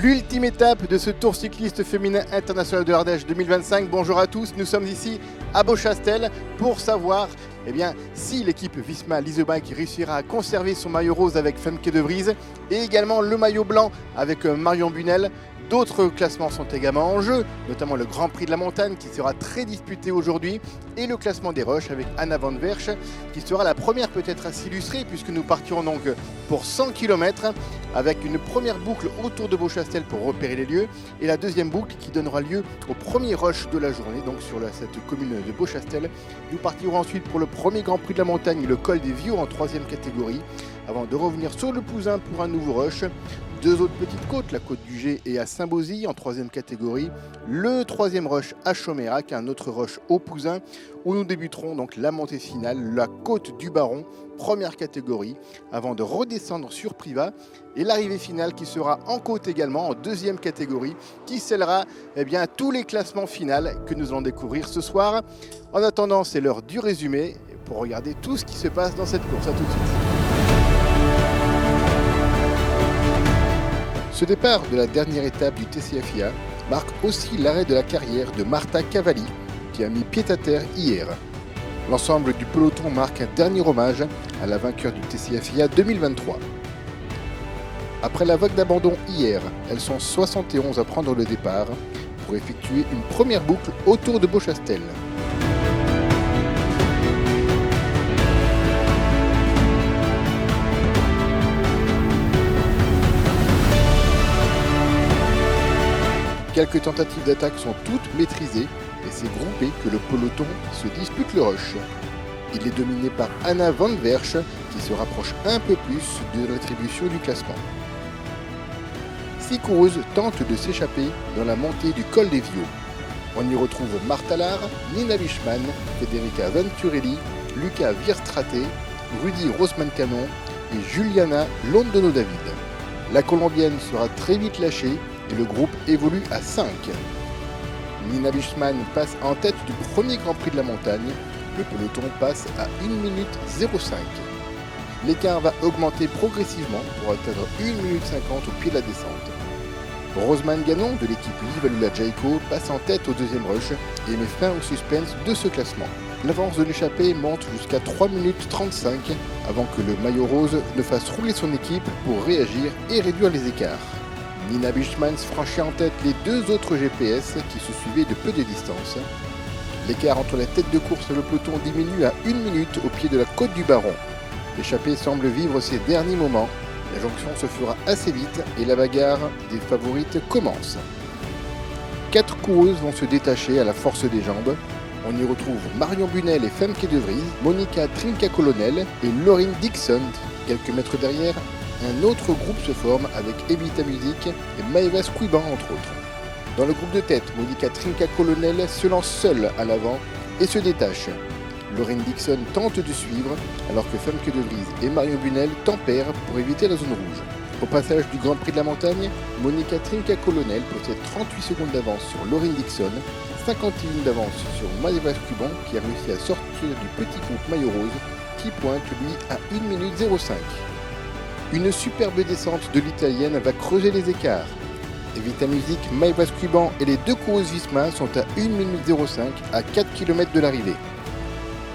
L'ultime étape de ce Tour cycliste féminin international de l'Ardèche 2025. Bonjour à tous, nous sommes ici à Beauchastel pour savoir si l'équipe Visma Lease Bike réussira à conserver son maillot rose avec Femke de Vries et également le maillot blanc avec Marion Bunel. D'autres classements sont également en jeu, notamment le Grand Prix de la Montagne qui sera très disputé aujourd'hui et le classement des Roches avec Anna Van Wersch qui sera la première peut-être à s'illustrer puisque nous partirons donc pour 100 km avec une première boucle autour de Beauchastel pour repérer les lieux et la deuxième boucle qui donnera lieu au premier rush de la journée, donc sur cette commune de Beauchastel. Nous partirons ensuite pour le premier Grand Prix de la Montagne, le col des Viaux en troisième catégorie, avant de revenir sur le Pouzin pour un nouveau rush. Deux autres petites côtes, la côte du Gé et à Saint-Bauzy en troisième catégorie. Le troisième rush à Chaumérac, un autre rush au Pouzin, où nous débuterons donc la montée finale, la côte du Baron, première catégorie, avant de redescendre sur Privas. Et l'arrivée finale qui sera en côte également, en deuxième catégorie, qui scellera tous les classements finaux que nous allons découvrir ce soir. En attendant, c'est l'heure du résumé pour regarder tout ce qui se passe dans cette course. À tout de suite. Ce départ de la dernière étape du TCFIA marque aussi l'arrêt de la carrière de Marta Cavalli, qui a mis pied à terre hier. L'ensemble du peloton marque un dernier hommage à la vainqueur du TCFIA 2023. Après la vague d'abandon hier, elles sont 71 à prendre le départ pour effectuer une première boucle autour de Beauchastel. Quelques tentatives d'attaque sont toutes maîtrisées et c'est groupé que le peloton se dispute le rush. Il est dominé par Anna Van Wersch qui se rapproche un peu plus de l'attribution du classement. 6 coureuses tentent de s'échapper dans la montée du col des Viaux. On y retrouve Martha Lahr, Nina Wichmann, Federica Venturelli, Luca Vierstraté, Rudy Rosman-Canon et Juliana Londono-David. La Colombienne sera très vite lâchée et le groupe évolue à 5. Nina Wichmann passe en tête du premier Grand Prix de la Montagne. Le peloton passe à 1 minute 05. L'écart va augmenter progressivement pour atteindre 1 minute 50 au pied de la descente. Rosemane Ganon de l'équipe Livalula Jayco passe en tête au deuxième rush et met fin au suspense de ce classement. L'avance de l'échappée monte jusqu'à 3 minutes 35 avant que le maillot rose ne fasse rouler son équipe pour réagir et réduire les écarts. Nina Wichmann franchit en tête les deux autres GPS qui se suivaient de peu de distance. L'écart entre la tête de course et le peloton diminue à 1 minute au pied de la côte du Baron. L'échappée semble vivre ses derniers moments. La jonction se fera assez vite et la bagarre des favorites commence. 4 coureuses vont se détacher à la force des jambes. On y retrouve Marion Bunel et Femke de Vries, Monica Trinca-Colonel et Laurine Dixon. Quelques mètres derrière, un autre groupe se forme avec Evita Music et Maeva Squiban entre autres. Dans le groupe de tête, Monica Trinca-Colonel se lance seule à l'avant et se détache. Laurine Dixon tente de suivre alors que Femke de Vries et Marion Bunel tempèrent pour éviter la zone rouge. Au passage du Grand Prix de la Montagne, Monica Trinca-Colonel possède 38 secondes d'avance sur Laurine Dixon, 51 d'avance sur Maeva Squiban qui a réussi à sortir du petit groupe maillot rose qui pointe lui à 1 minute 05. Une superbe descente de l'italienne va creuser les écarts. Evita Music, Maeva Squiban et les deux coureuses Visma sont à 1 minute 05 à 4 km de l'arrivée.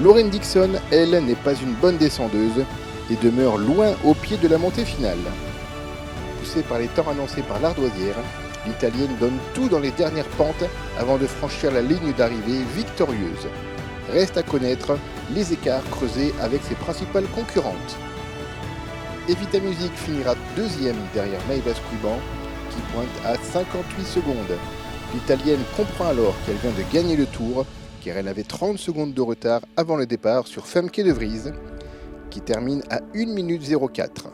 Laurine Dixon, elle, n'est pas une bonne descendeuse et demeure loin au pied de la montée finale. Poussée par les temps annoncés par l'Ardoisière, l'italienne donne tout dans les dernières pentes avant de franchir la ligne d'arrivée victorieuse. Reste à connaître les écarts creusés avec ses principales concurrentes. Evita Music finira deuxième derrière Maeva Squiban qui pointe à 58 secondes. L'italienne comprend alors qu'elle vient de gagner le tour car elle avait 30 secondes de retard avant le départ sur Femke de Vries qui termine à 1 minute 04.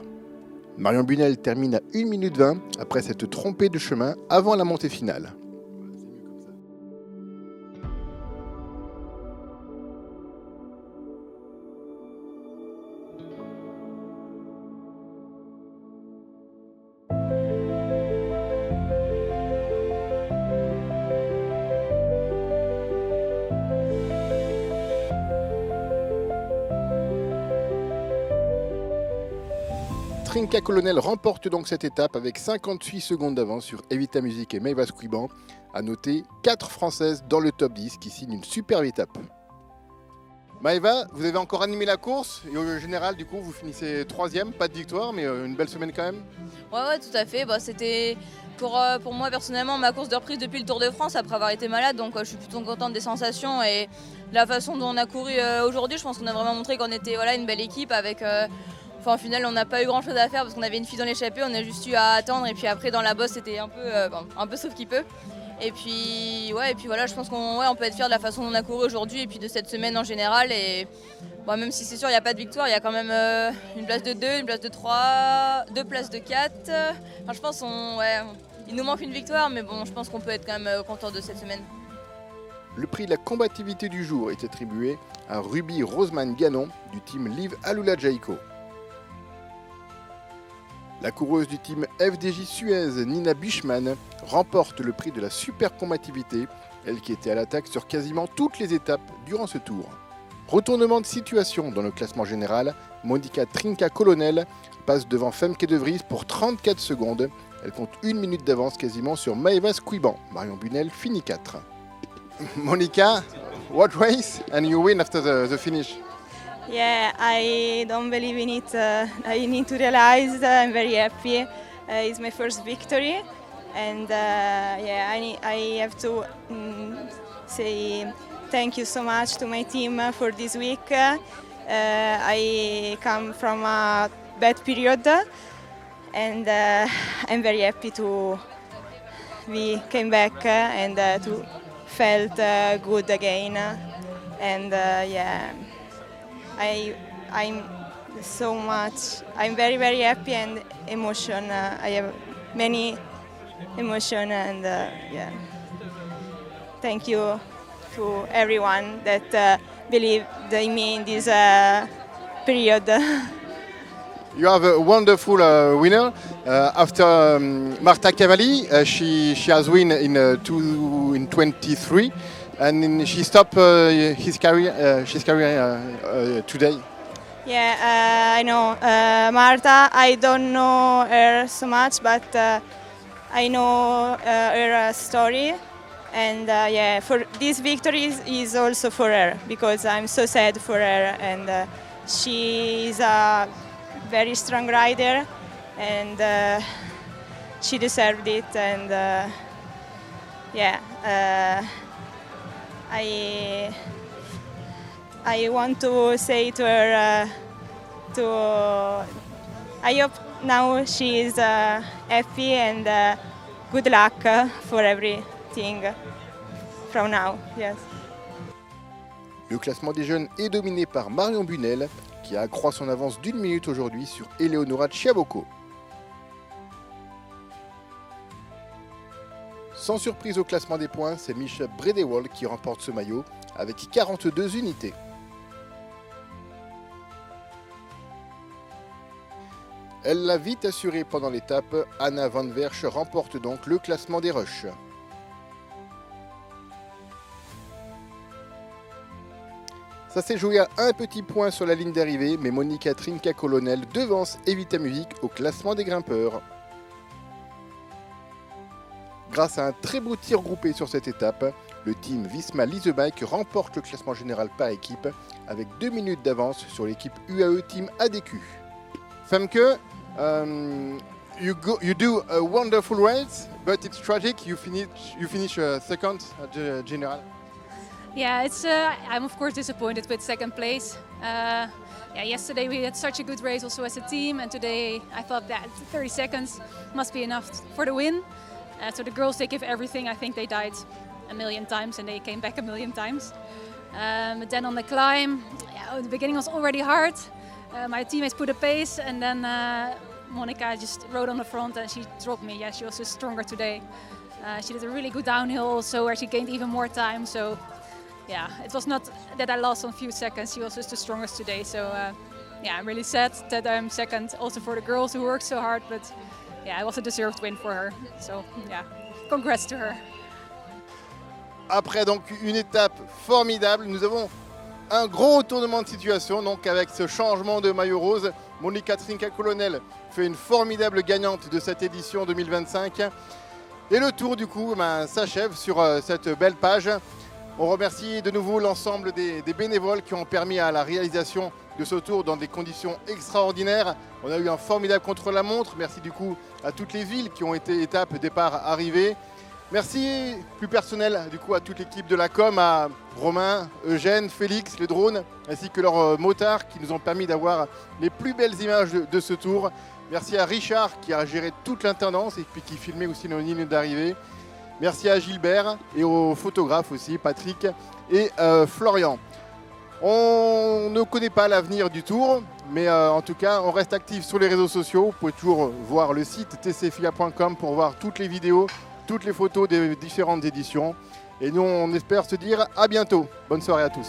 Marion Bunel termine à 1 minute 20 après s'être trompée de chemin avant la montée finale. Trinka Colonel remporte donc cette étape avec 58 secondes d'avance sur Evita Music et Maëva Squiban. À noter 4 Françaises dans le top 10 qui signent une superbe étape. Maëva, vous avez encore animé la course et au général, du coup, vous finissez 3e, pas de victoire, mais une belle semaine quand même. Ouais, tout à fait. C'était pour moi personnellement ma course de reprise depuis le Tour de France après avoir été malade, donc je suis plutôt contente des sensations et de la façon dont on a couru aujourd'hui. Je pense qu'on a vraiment montré qu'on était une belle équipe avec. Au final, on n'a pas eu grand chose à faire parce qu'on avait une fille dans l'échappée, on a juste eu à attendre et puis après dans la bosse c'était un peu sauf qui peut. Et puis voilà, je pense qu'on peut être fier de la façon dont on a couru aujourd'hui et puis de cette semaine en général. Et même si c'est sûr, il n'y a pas de victoire, il y a quand même une place de 2, une place de 3, 2 places de 4. Je pense il nous manque une victoire, mais bon, je pense qu'on peut être quand même content de cette semaine. Le prix de la combativité du jour est attribué à Ruby Roseman Ganon du team Live Alula Jaiko. La coureuse du team FDJ Suez, Nina Bischmann, remporte le prix de la super combativité, elle qui était à l'attaque sur quasiment toutes les étapes durant ce tour. Retournement de situation dans le classement général, Monica Trinka Colonel passe devant Femke de Vries pour 34 secondes. Elle compte 1 minute d'avance quasiment sur Maëva Squiban. Marion Bunel finit 4. Monica, what race? And you win after the finish. Yeah, I don't believe in it. I need to realize I'm very happy. It's my first victory, and I have to say thank you so much to my team for this week. I come from a bad period, and I'm very happy to we came back and to felt good again, and I'm very, very happy and emotion. I have many emotion and thank you to everyone that believed in me in this period. You have a wonderful winner after Marta Cavalli. She has win in 23. And she stopped his career. She's career today. Yeah, I know Marta. I don't know her so much, but I know her story. And for this victory is also for her because I'm so sad for her. And she is a very strong rider, and she deserved it. And I want to say to her, I hope now she is happy and good luck for everything from now. Yes. Le classement des jeunes est dominé par Marion Bunel, qui accroît son avance d'1 minute aujourd'hui sur Eleonora Chiabocco. Sans surprise au classement des points, c'est Misha Bredewald qui remporte ce maillot avec 42 unités. Elle l'a vite assuré pendant l'étape, Anna Van Wersch remporte donc le classement des rushs. Ça s'est joué à un petit point sur la ligne d'arrivée, mais Monica Trinka Colonel devance Evita Music au classement des grimpeurs. Grâce à un très beau tir groupé sur cette étape, le team Visma Leasebike remporte le classement général par équipe avec 2 minutes d'avance sur l'équipe UAE Team ADQ. Femke, you do a wonderful race, but it's tragic. You finish second at the general. Yeah, I'm of course disappointed with second place. Yesterday we had such a good race also as a team, and today I thought that 30 seconds must be enough for the win. So the girls, they give everything. I think they died a million times and they came back a million times. But then on the climb, the beginning was already hard. My teammates put a pace, and then Monica just rode on the front and she dropped me. Yeah, she was just stronger today. She did a really good downhill also where she gained even more time. So yeah, it was not that I lost on a few seconds. She was just the strongest today. So I'm really sad that I'm second. Also for the girls who worked so hard, but yeah, it was a deserved win for her. So yeah, congrats to her. Après donc une étape formidable, nous avons un gros retournement de situation donc avec ce changement de maillot rose. Monica Trinca-Colonel fait une formidable gagnante de cette édition 2025. Et le tour du coup s'achève sur cette belle page. On remercie de nouveau l'ensemble des bénévoles qui ont permis à la réalisation de ce tour dans des conditions extraordinaires. On a eu un formidable contre-la-montre. Merci du coup à toutes les villes qui ont été étape, départ, arrivée. Merci plus personnel du coup à toute l'équipe de la com, à Romain, Eugène, Félix, les drones, ainsi que leurs motards qui nous ont permis d'avoir les plus belles images de ce tour. Merci à Richard qui a géré toute l'intendance et puis qui filmait aussi nos lignes d'arrivée. Merci à Gilbert et aux photographes aussi, Patrick et Florian. On ne connaît pas l'avenir du tour, mais en tout cas, on reste actif sur les réseaux sociaux. Vous pouvez toujours voir le site tcfia.com pour voir toutes les vidéos, toutes les photos des différentes éditions. Et nous, on espère se dire à bientôt. Bonne soirée à tous.